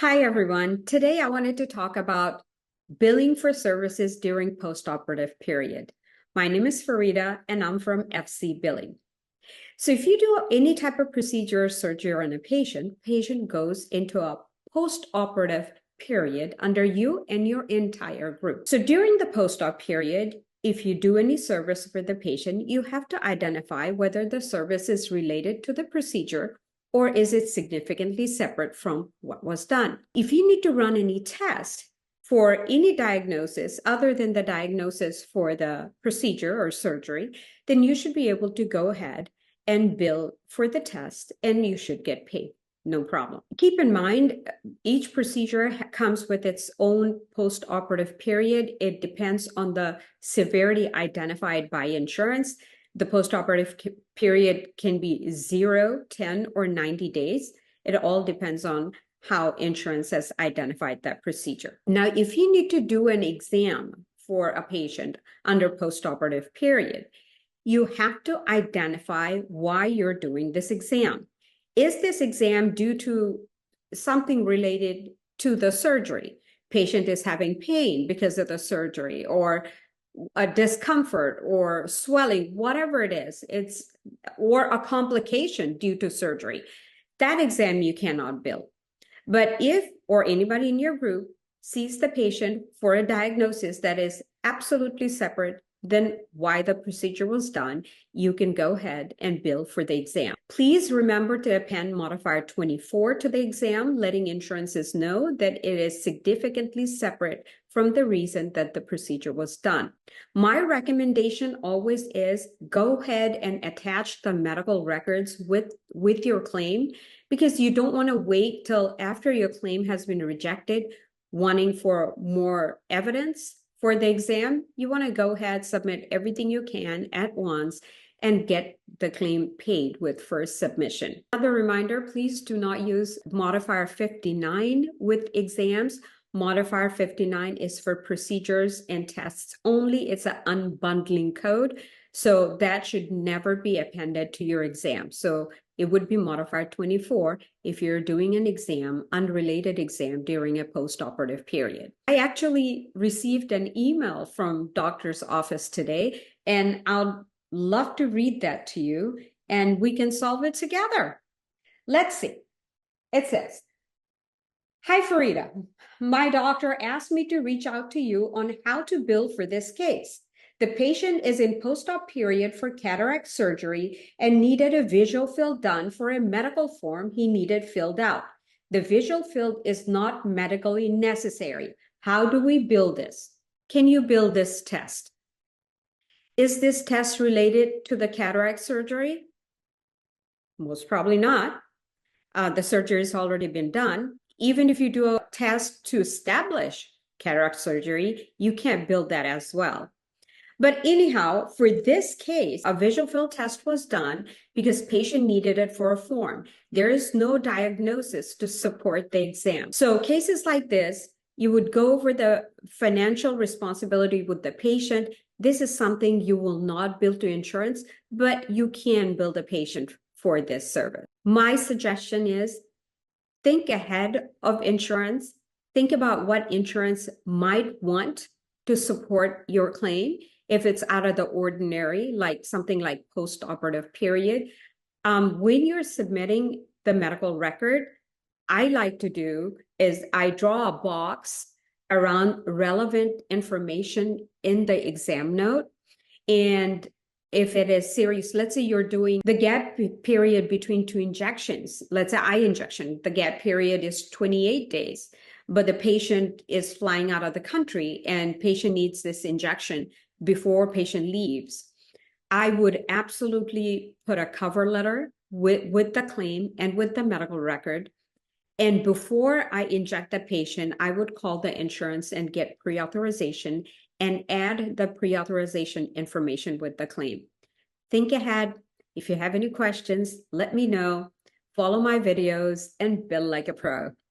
Hi, everyone. Today, I wanted to talk about billing for services during post-operative period. My name is Farida, and I'm from FC Billing. So if you do any type of procedure or surgery on a patient goes into a post-operative period under you and your entire group. So during the post-op period, if you do any service for the patient, you have to identify whether the service is related to the procedure or is it significantly separate from what was done. If you need to run any test for any diagnosis other than the diagnosis for the procedure or surgery, then you should be able to go ahead and bill for the test, and you should get paid. No problem. Keep in mind, each procedure comes with its own post-operative period. It depends on the severity identified by insurance. The post-operative period can be 0, 10, or 90 days. It all depends on how insurance has identified that procedure. Now, if you need to do an exam for a patient under post-operative period, you have to identify why you're doing this exam. Is this exam due to something related to the surgery? Patient is having pain because of the surgery, or a discomfort or swelling, whatever it is, or a complication due to surgery. That exam you cannot bill. But if, or anybody in your group, sees the patient for a diagnosis that is absolutely separate than why the procedure was done, you can go ahead and bill for the exam. Please remember to append modifier 24 to the exam, letting insurances know that it is significantly separate from the reason that the procedure was done. My recommendation always is go ahead and attach the medical records with your claim, because you don't want to wait till after your claim has been rejected, wanting for more evidence for the exam. You want to go ahead, submit everything you can at once, and get the claim paid with first submission. Another reminder, please do not use modifier 59 with exams. Modifier 59 is for procedures and tests only. It's an unbundling code, so that should never be appended to your exam. So it would be modifier 24 if you're doing an exam, unrelated exam during a post-operative period. I actually received an email from doctor's office today, and I'll love to read that to you, and we can solve it together. Let's see. It says, "Hi, Farida. My doctor asked me to reach out to you on how to bill for this case. The patient is in post-op period for cataract surgery and needed a visual field done for a medical form he needed filled out. The visual field is not medically necessary. How do we bill this? Can you bill this test? Is this test related to the cataract surgery? Most probably not. The surgery has already been done. Even if you do a test to establish cataract surgery, you can't bill that as well. But anyhow, for this case, a visual field test was done because patient needed it for a form. There is no diagnosis to support the exam. So cases like this, you would go over the financial responsibility with the patient. This is something you will not bill to insurance, but you can bill the patient for this service. My suggestion is think ahead of insurance. Think about what insurance might want to support your claim. If it's out of the ordinary, like something like post-operative period, when you're submitting the medical record, I like to do is I draw a box around relevant information in the exam note. And if it is serious, let's say you're doing the gap period between two injections, let's say eye injection, the gap period is 28 days, but the patient is flying out of the country and patient needs this injection before patient leaves. I would absolutely put a cover letter with the claim and with the medical record. And before I inject the patient, I would call the insurance and get pre-authorization and add the pre-authorization information with the claim. Think ahead. If you have any questions, let me know. Follow my videos and bill like a pro.